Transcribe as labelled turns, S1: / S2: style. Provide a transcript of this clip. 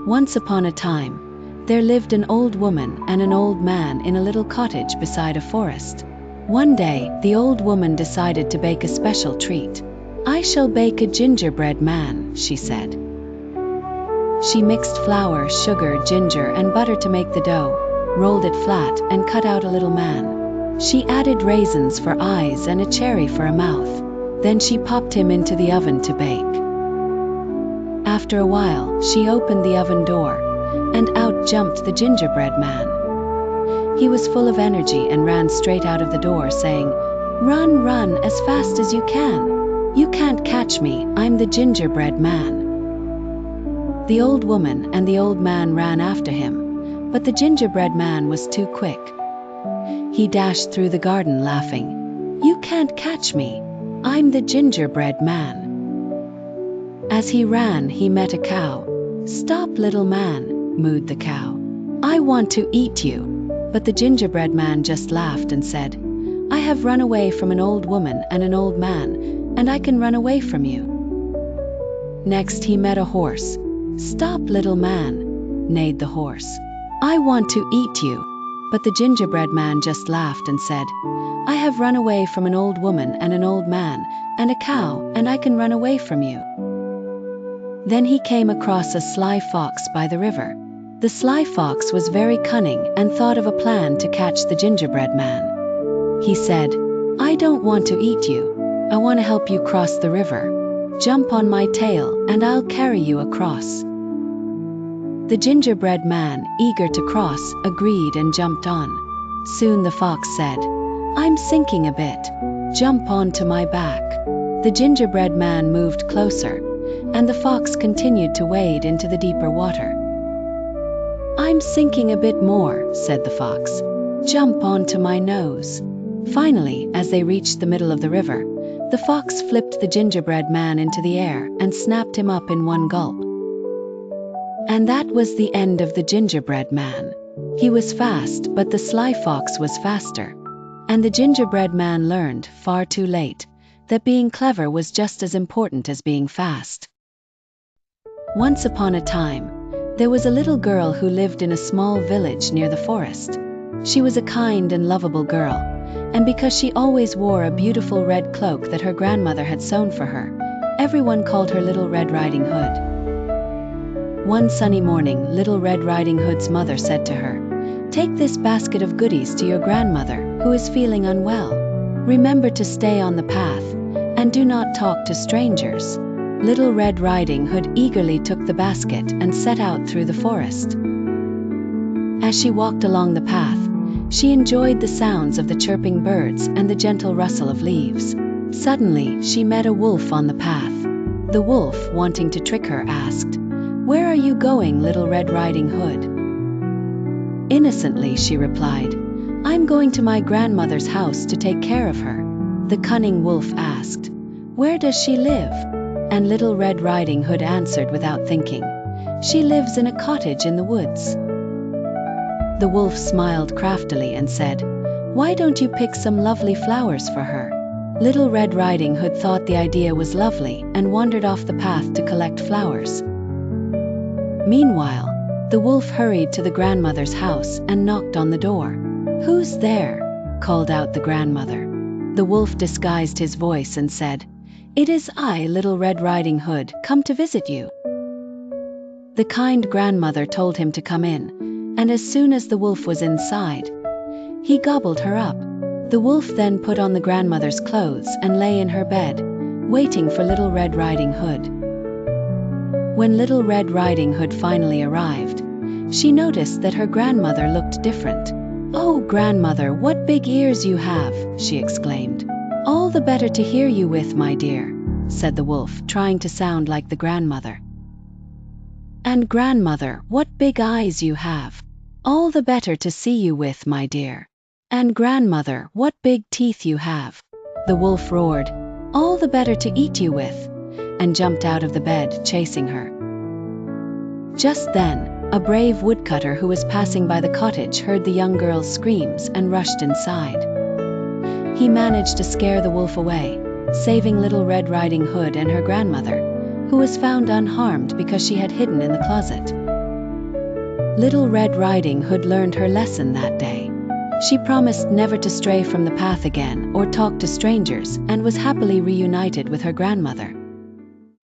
S1: Once upon a time, there lived an old woman and an old man in a little cottage beside a forest. One day, the old woman decided to bake a special treat. "I shall bake a gingerbread man," she said. She mixed flour, sugar, ginger, and butter to make the dough, rolled it flat, and cut out a little man. She added raisins for eyes and a cherry for a mouth. Then she popped him into the oven to bake. After a while, she opened the oven door, and out jumped the gingerbread man. He was full of energy and ran straight out of the door, saying, "Run, run as fast as you can. You can't catch me, I'm the gingerbread man." The old woman and the old man ran after him, but the gingerbread man was too quick. He dashed through the garden laughing, "You can't catch me, I'm the gingerbread man." As he ran, he met a cow. "Stop, little man," mooed the cow. "I want to eat you." But the gingerbread man just laughed and said, "I have run away from an old woman and an old man, and I can run away from you." Next he met a horse. "Stop, little man," neighed the horse. "I want to eat you." But the gingerbread man just laughed and said, "I have run away from an old woman and an old man and a cow, and I can run away from you." Then he came across a sly fox by the river. The sly fox was very cunning and thought of a plan to catch the gingerbread man. He said, "I don't want to eat you. I want to help you cross the river. Jump on my tail and I'll carry you across." The gingerbread man, eager to cross, agreed and jumped on. Soon the fox said, "I'm sinking a bit. Jump onto my back." The gingerbread man moved closer, and the fox continued to wade into the deeper water. "I'm sinking a bit more," said the fox. "Jump onto my nose." Finally, as they reached the middle of the river, the fox flipped the gingerbread man into the air and snapped him up in one gulp. And that was the end of the gingerbread man. He was fast, but the sly fox was faster. And the gingerbread man learned, far too late, that being clever was just as important as being fast. Once upon a time, there was a little girl who lived in a small village near the forest. She was a kind and lovable girl, and because she always wore a beautiful red cloak that her grandmother had sewn for her, everyone called her Little Red Riding Hood. One sunny morning, Little Red Riding Hood's mother said to her, "Take this basket of goodies to your grandmother, who is feeling unwell. Remember to stay on the path, and do not talk to strangers." Little Red Riding Hood eagerly took the basket and set out through the forest. As she walked along the path, she enjoyed the sounds of the chirping birds and the gentle rustle of leaves. Suddenly, she met a wolf on the path. The wolf, wanting to trick her, asked, "Where are you going, Little Red Riding Hood?" Innocently, she replied, "I'm going to my grandmother's house to take care of her." The cunning wolf asked, "Where does she live?" And Little Red Riding Hood answered without thinking, "She lives in a cottage in the woods." The wolf smiled craftily and said, "Why don't you pick some lovely flowers for her?" Little Red Riding Hood thought the idea was lovely and wandered off the path to collect flowers. Meanwhile, the wolf hurried to the grandmother's house and knocked on the door. "Who's there?" called out the grandmother. The wolf disguised his voice and said, "It is I, Little Red Riding Hood, come to visit you." The kind grandmother told him to come in, and as soon as the wolf was inside, he gobbled her up. The wolf then put on the grandmother's clothes and lay in her bed, waiting for Little Red Riding Hood. When Little Red Riding Hood finally arrived, she noticed that her grandmother looked different. "Oh, grandmother, what big ears you have!" she exclaimed. "All the better to hear you with, my dear," said the wolf, trying to sound like the grandmother. "And grandmother, what big eyes you have! All the better to see you with, my dear. And grandmother, what big teeth you have!" The wolf roared, "All the better to eat you with," and jumped out of the bed, chasing her. Just then, a brave woodcutter who was passing by the cottage heard the young girl's screams and rushed inside. He managed to scare the wolf away, saving Little Red Riding Hood and her grandmother, who was found unharmed because she had hidden in the closet. Little Red Riding Hood learned her lesson that day. She promised never to stray from the path again or talk to strangers and was happily reunited with her grandmother.